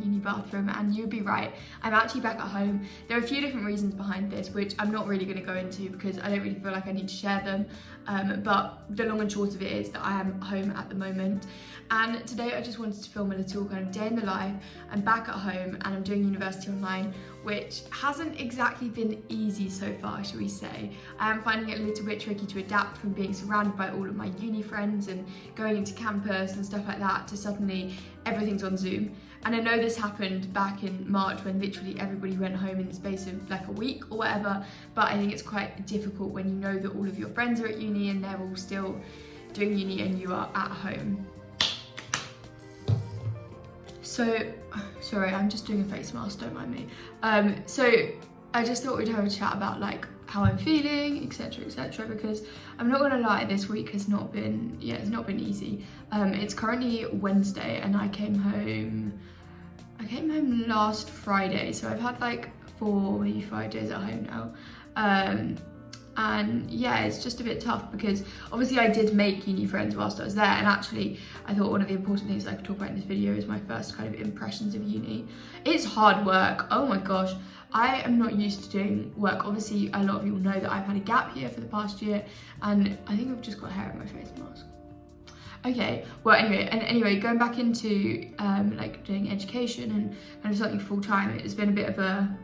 uni bathroom, and you'd be right, I'm actually back at home. There are a few different reasons behind this, which I'm not really going to go into because I don't really feel like I need to share them, but the long and short of it is that I am home at the moment, and today I just wanted to film a little kind of day in the life. I'm back at home and I'm doing university online, which hasn't exactly been easy so far, shall we say. I am finding it a little bit tricky to adapt from being surrounded by all of my uni friends and going into campus and stuff like that to suddenly everything's on Zoom. And I know this happened back in March when literally everybody went home in the space of like a week or whatever, but I think it's quite difficult when you know that all of your friends are at uni and they're all still doing uni and you are at home. So, sorry, I'm just doing a face mask, don't mind me. So I just thought we'd have a chat about like how I'm feeling, etc, because I'm not gonna lie, this week has not been, it's not been easy. It's currently Wednesday and I came home last Friday, so I've had like 4, maybe 5 days at home now. And yeah, it's just a bit tough because obviously I did make uni friends whilst I was there, and actually I thought one of the important things I could talk about in this video is my first kind of impressions of uni. It's hard work, oh my gosh. I am not used to doing work. Obviously a lot of people know that I've had a gap here for the past year, and I think I've just got hair in my face mask. Okay, well anyway, going back into like doing education and kind of something full time, it's been a bit of a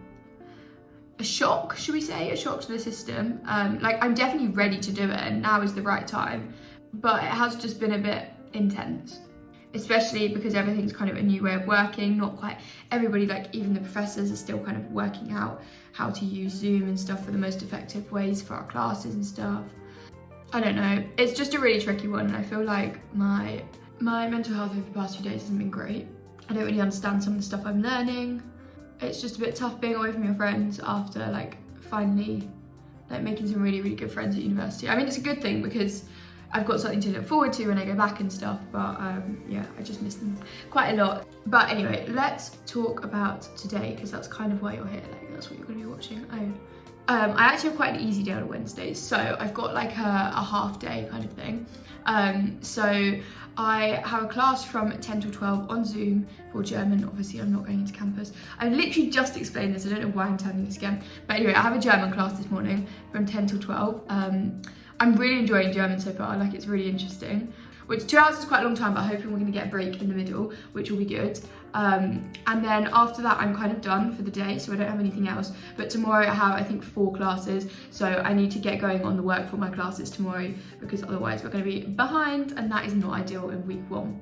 shock, should we say, a shock to the system. Like I'm definitely ready to do it and now is the right time, but it has just been a bit intense, especially because everything's kind of a new way of working. Not quite everybody, like even the professors are still kind of working out how to use Zoom and stuff for the most effective ways for our classes and stuff. I don't know, it's just a really tricky one, and I feel like my mental health over the past few days hasn't been great. I don't really understand some of the stuff I'm learning. It's just a bit tough being away from your friends after like finally like making some really good friends at university. I mean, it's a good thing because I've got something to look forward to when I go back and stuff, but yeah, I just miss them quite a lot. But anyway, let's talk about today because that's kind of why you're here, like that's what you're going to be watching. I actually have quite an easy day on Wednesdays, so I've got like a half day kind of thing. So I have a class from 10 till 12 on Zoom for German. Obviously I'm not going into campus. I literally just explained this, I don't know why I'm telling you this again, but anyway, I have a German class this morning from 10 till 12. I'm really enjoying German so far, like it's really interesting. Which 2 hours is quite a long time, but hoping we're going to get a break in the middle, which will be good. And then after that, I'm kind of done for the day, so I don't have anything else. But tomorrow I have, I think, 4 classes, so I need to get going on the work for my classes tomorrow because otherwise we're going to be behind, and that is not ideal in week 1.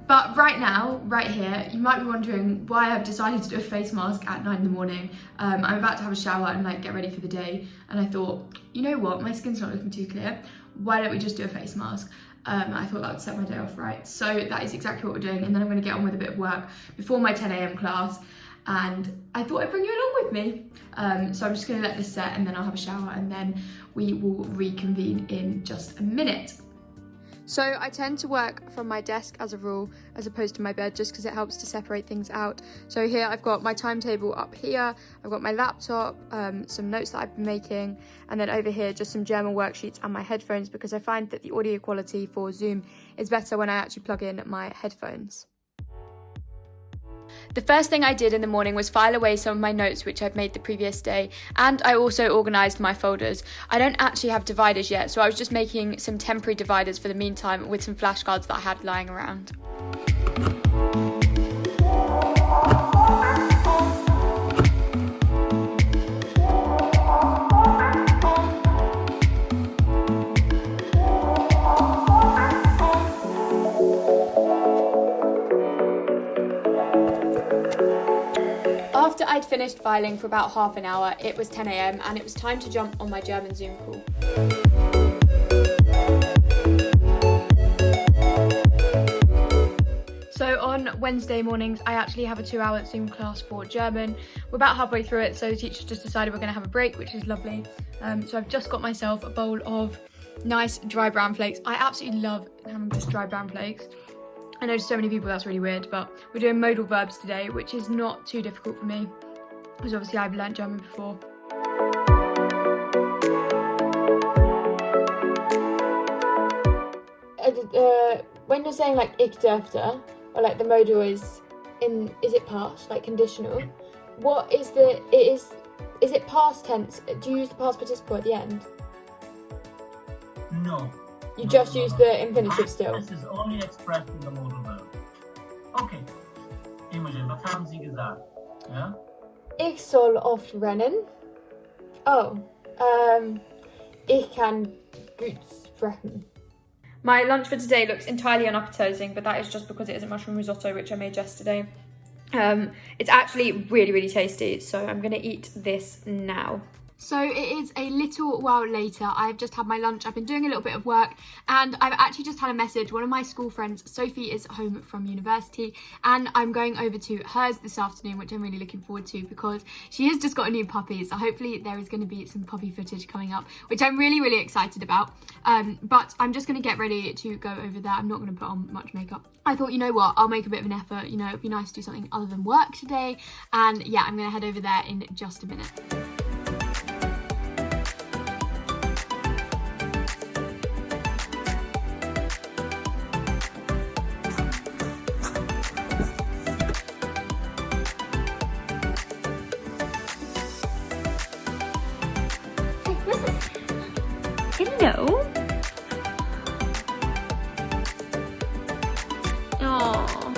But right now, right here, you might be wondering why I've decided to do a face mask at 9 in the morning. I'm about to have a shower and like get ready for the day, and I thought, you know what, my skin's not looking too clear. Why don't we just do a face mask? I thought that would set my day off right. So that is exactly what we're doing, and then I'm going to get on with a bit of work before my 10 AM class, and I thought I'd bring you along with me. So I'm just going to let this set and then I'll have a shower and then we will reconvene in just a minute. So I tend to work from my desk as a rule, as opposed to my bed, just because it helps to separate things out. So here I've got my timetable up here, I've got my laptop, some notes that I've been making, and then over here just some German worksheets and my headphones, because I find that the audio quality for Zoom is better when I actually plug in my headphones. The first thing I did in the morning was file away some of my notes which I'd made the previous day, and I also organised my folders. I don't actually have dividers yet, so I was just making some temporary dividers for the meantime with some flashcards that I had lying around. After I'd finished filing for about half an hour, it was 10 AM and it was time to jump on my German Zoom call. So on Wednesday mornings, I actually have a 2-hour Zoom class for German. We're about halfway through it, so the teacher just decided we're going to have a break, which is lovely. So I've just got myself a bowl of nice dry brown flakes. I absolutely love having just dry brown flakes. I know to so many people that's really weird, but we're doing modal verbs today, which is not too difficult for me, because obviously I've learnt German before. When you're saying like ich dürfte, or like the modal is is it past, like conditional? What is the, is it past tense? Do you use the past participle at the end? No. You just use the infinitive still. This is only expressed in the modal verb. Okay. Imogen, was haben Sie gesagt? Ja? Ich soll oft rennen. Oh, ich kann gut sprechen. My lunch for today looks entirely unappetizing, but that is just because it isn't mushroom risotto, which I made yesterday. It's actually really, really tasty, so I'm gonna eat this now. So it is a little while later. I've just had my lunch. I've been doing a little bit of work, and I've actually just had a message. One of my school friends, Sophie, is home from university, and I'm going over to hers this afternoon, which I'm really looking forward to because she has just got a new puppy. So hopefully there is going to be some puppy footage coming up, which I'm really, really excited about. But I'm just going to get ready to go over there. I'm not going to put on much makeup. I thought, you know what, I'll make a bit of an effort. You know, it'd be nice to do something other than work today. And yeah, I'm going to head over there in just a minute. Hello. Oh,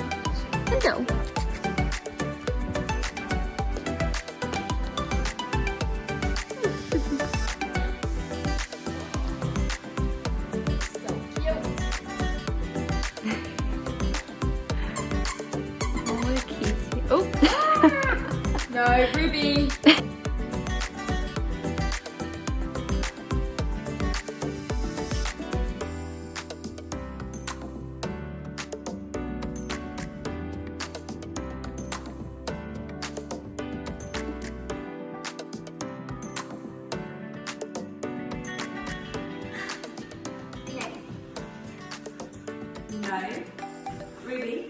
hello. Oh, cute. Oh. No, Ruby. No. Ruby?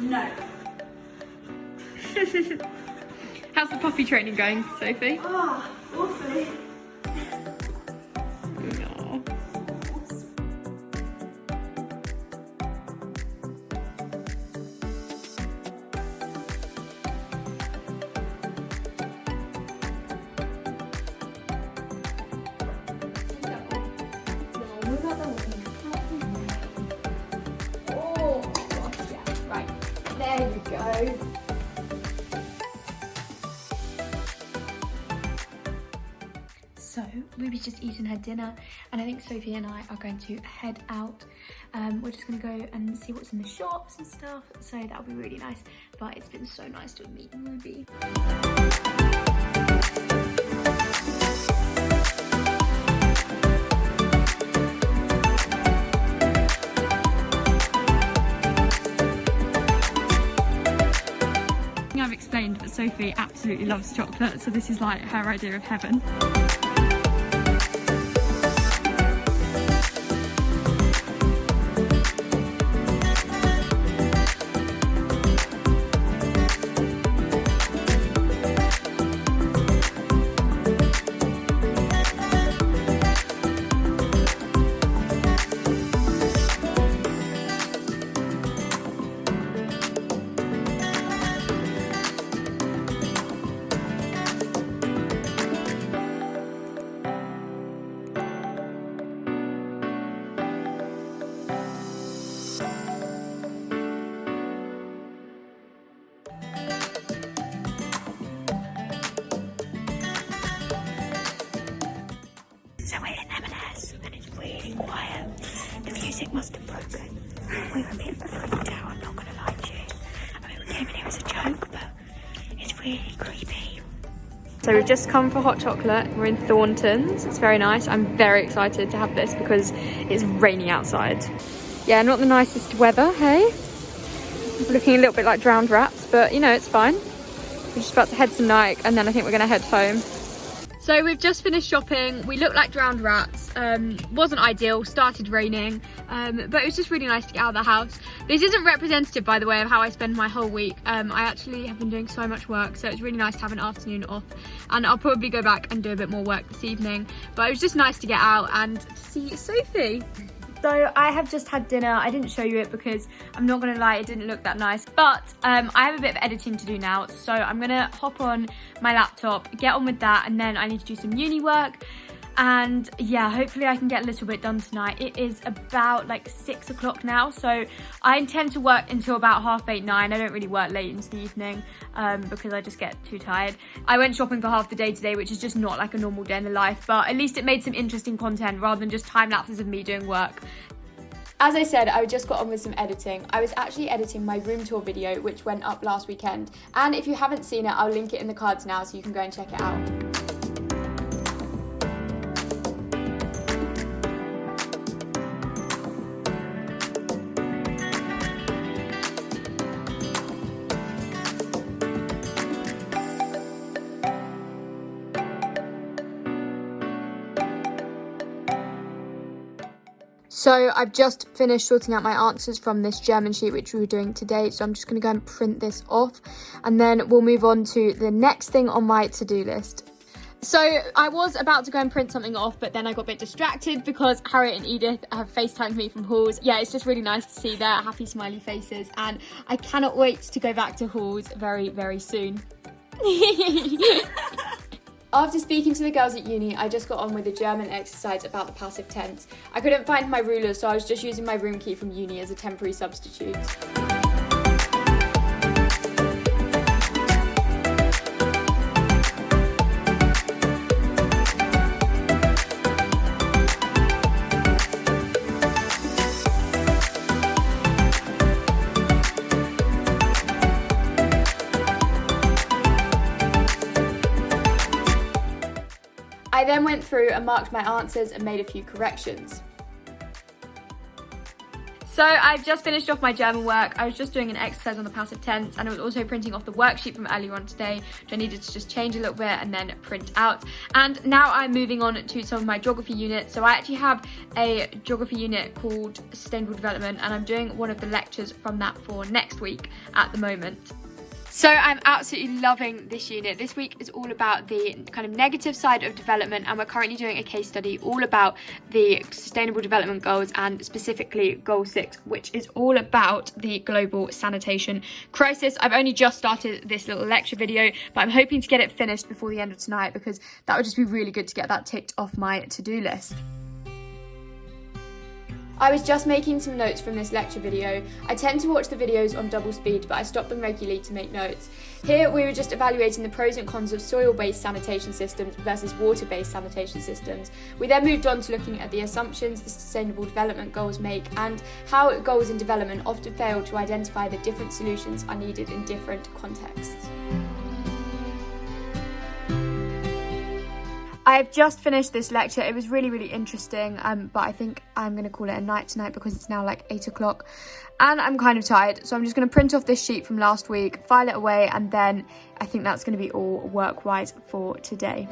No. How's the puppy training going, Sophie? Oh, awfully. No. There you go. So Ruby's just eaten her dinner, and I think Sophie and I are going to head out. We're just going to go and see what's in the shops and stuff, so that'll be really nice. But it's been so nice to meet Ruby. I've explained that Sophie absolutely loves chocolate, so this is like her idea of heaven. So we're in M&S and it's really quiet. The music must have broken. We were a bit freaked out, I'm not going to lie to you. I mean, we came in here as a joke, but it's really creepy. So we've just come for hot chocolate. We're in Thornton's. It's very nice. I'm very excited to have this because it's raining outside. Yeah, not the nicest weather, hey? Looking a little bit like drowned rats, but you know, it's fine. We're just about to head to Nike and then I think we're going to head home. So we've just finished shopping. We look like drowned rats. Wasn't ideal, started raining, but it was just really nice to get out of the house. This isn't representative, by the way, of how I spend my whole week. I actually have been doing so much work, so it's really nice to have an afternoon off. And I'll probably go back and do a bit more work this evening. But it was just nice to get out and to see Sophie. So I have just had dinner. I didn't show you it because I'm not gonna lie, it didn't look that nice. But I have a bit of editing to do now. So I'm gonna hop on my laptop, get on with that, and then I need to do some uni work. And yeah, hopefully I can get a little bit done tonight. It is about like 6 o'clock now, so I intend to work until about 8:30, 9. I don't really work late into the evening because I just get too tired. I went shopping for half the day today, which is just not like a normal day in the life, but at least it made some interesting content rather than just time lapses of me doing work. As I said, I just got on with some editing. I was actually editing my room tour video, which went up last weekend. And if you haven't seen it, I'll link it in the cards now so you can go and check it out. So I've just finished sorting out my answers from this German sheet which we were doing today, so I'm just going to go and print this off and then we'll move on to the next thing on my to-do list. So I was about to go and print something off, but then I got a bit distracted because Harriet and Edith have FaceTimed me from halls. Yeah, it's just really nice to see their happy smiley faces, and I cannot wait to go back to halls very, very soon. After speaking to the girls at uni, I just got on with a German exercise about the passive tense. I couldn't find my ruler, so I was just using my room key from uni as a temporary substitute. I then went through and marked my answers and made a few corrections. So I've just finished off my German work. I was just doing an exercise on the passive tense, and I was also printing off the worksheet from earlier on today, which I needed to just change a little bit and then print out. And now I'm moving on to some of my geography units. So I actually have a geography unit called Sustainable Development, and I'm doing one of the lectures from that for next week at the moment. So I'm absolutely loving this unit. This week is all about the kind of negative side of development, and we're currently doing a case study all about the Sustainable Development Goals, and specifically Goal 6, which is all about the global sanitation crisis. I've only just started this little lecture video, but I'm hoping to get it finished before the end of tonight because that would just be really good to get that ticked off my to-do list. I was just making some notes from this lecture video. I tend to watch the videos on double speed, but I stop them regularly to make notes. Here we were just evaluating the pros and cons of soil-based sanitation systems versus water-based sanitation systems. We then moved on to looking at the assumptions the Sustainable Development Goals make and how goals in development often fail to identify the different solutions are needed in different contexts. I've just finished this lecture. It was really, really interesting, but I think I'm going to call it a night tonight because it's now like 8 o'clock and I'm kind of tired. So I'm just going to print off this sheet from last week, file it away, and then I think that's going to be all work-wise for today.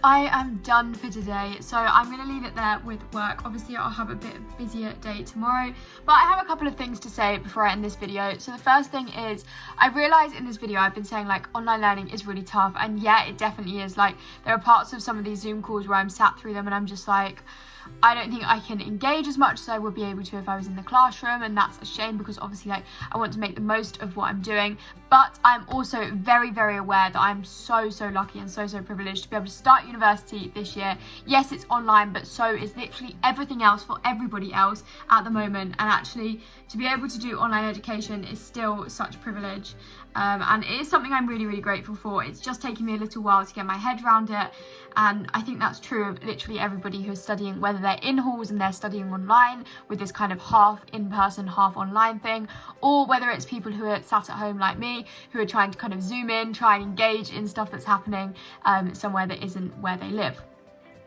I am done for today, so I'm going to leave it there with work. Obviously I'll have a bit of busier day tomorrow, but I have a couple of things to say before I end this video. So the first thing is, I realised in this video I've been saying like online learning is really tough, and yeah, it definitely is. Like, there are parts of some of these Zoom calls where I'm sat through them and I'm just like, I don't think I can engage as much as I would be able to if I was in the classroom, and that's a shame because obviously like I want to make the most of what I'm doing. But I'm also very, very aware that I'm so lucky and so privileged to be able to start university university this year. Yes, it's online, but so is literally everything else for everybody else at the moment. And actually, to be able to do online education is still such a privilege. And it is something I'm really, really grateful for. It's just taken me a little while to get my head around it. And I think that's true of literally everybody who is studying, whether they're in halls and they're studying online with this kind of half in-person, half online thing, or whether it's people who are sat at home like me, who are trying to kind of zoom in, try and engage in stuff that's happening somewhere that isn't where they live.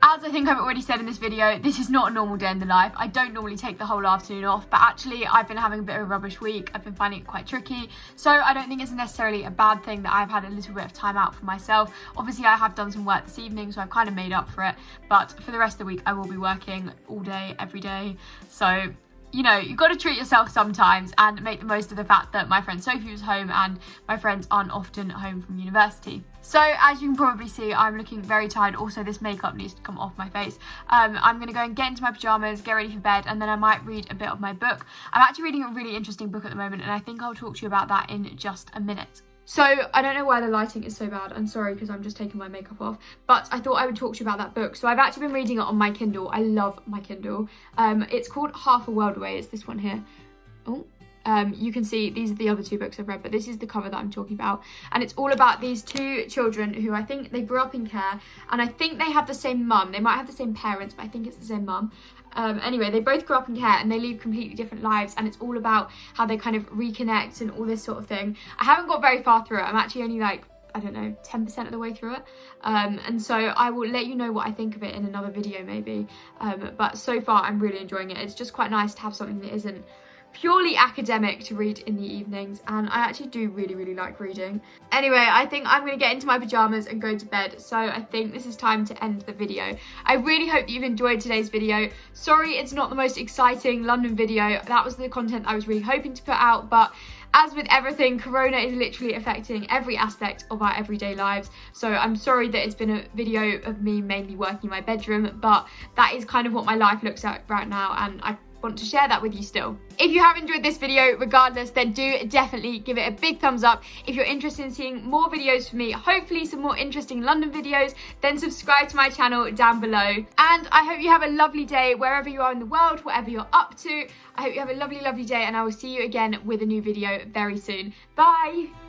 As I think I've already said in this video, this is not a normal day in the life. I don't normally take the whole afternoon off, but actually I've been having a bit of a rubbish week. I've been finding it quite tricky. So I don't think it's necessarily a bad thing that I've had a little bit of time out for myself. Obviously I have done some work this evening, so I've kind of made up for it. But for the rest of the week, I will be working all day, every day. So, you know, you've got to treat yourself sometimes and make the most of the fact that my friend Sophie was home and my friends aren't often home from university. So as you can probably see, I'm looking very tired. Also, this makeup needs to come off my face. I'm going to go and get into my pyjamas, get ready for bed, and then I might read a bit of my book. I'm actually reading a really interesting book at the moment, and I think I'll talk to you about that in just a minute. So, I don't know why the lighting is so bad. I'm sorry because I'm just taking my makeup off. But I thought I would talk to you about that book. So, I've actually been reading it on my Kindle. I love my Kindle. It's called Half a World Away. It's this one here. Oh. You can see these are the other two books I've read, but this is the cover that I'm talking about. And it's all about these two children who I think they grew up in care. And I think they have the same mum. They might have the same parents, but I think it's the same mum. Anyway, they both grew up in care and they lead completely different lives, and it's all about how they kind of reconnect and all this sort of thing. I haven't got very far through it. I'm actually only like, I don't know, 10% of the way through it. And so I will let you know what I think of it in another video maybe. But so far I'm really enjoying it. It's just quite nice to have something that isn't purely academic to read in the evenings, and I actually do really, really like reading. Anyway, I think I'm going to get into my pyjamas and go to bed, so I think this is time to end the video. I really hope that you've enjoyed today's video. Sorry it's not the most exciting London video. That was the content I was really hoping to put out, but as with everything, Corona is literally affecting every aspect of our everyday lives. So I'm sorry that it's been a video of me mainly working in my bedroom, but that is kind of what my life looks like right now, and I want to share that with you still. If you have enjoyed this video regardless, then do definitely give it a big thumbs up. If you're interested in seeing more videos from me, hopefully some more interesting London videos, then subscribe to my channel down below. And I hope you have a lovely day wherever you are in the world, whatever you're up to. I hope you have a lovely, lovely day, and I will see you again with a new video very soon. Bye!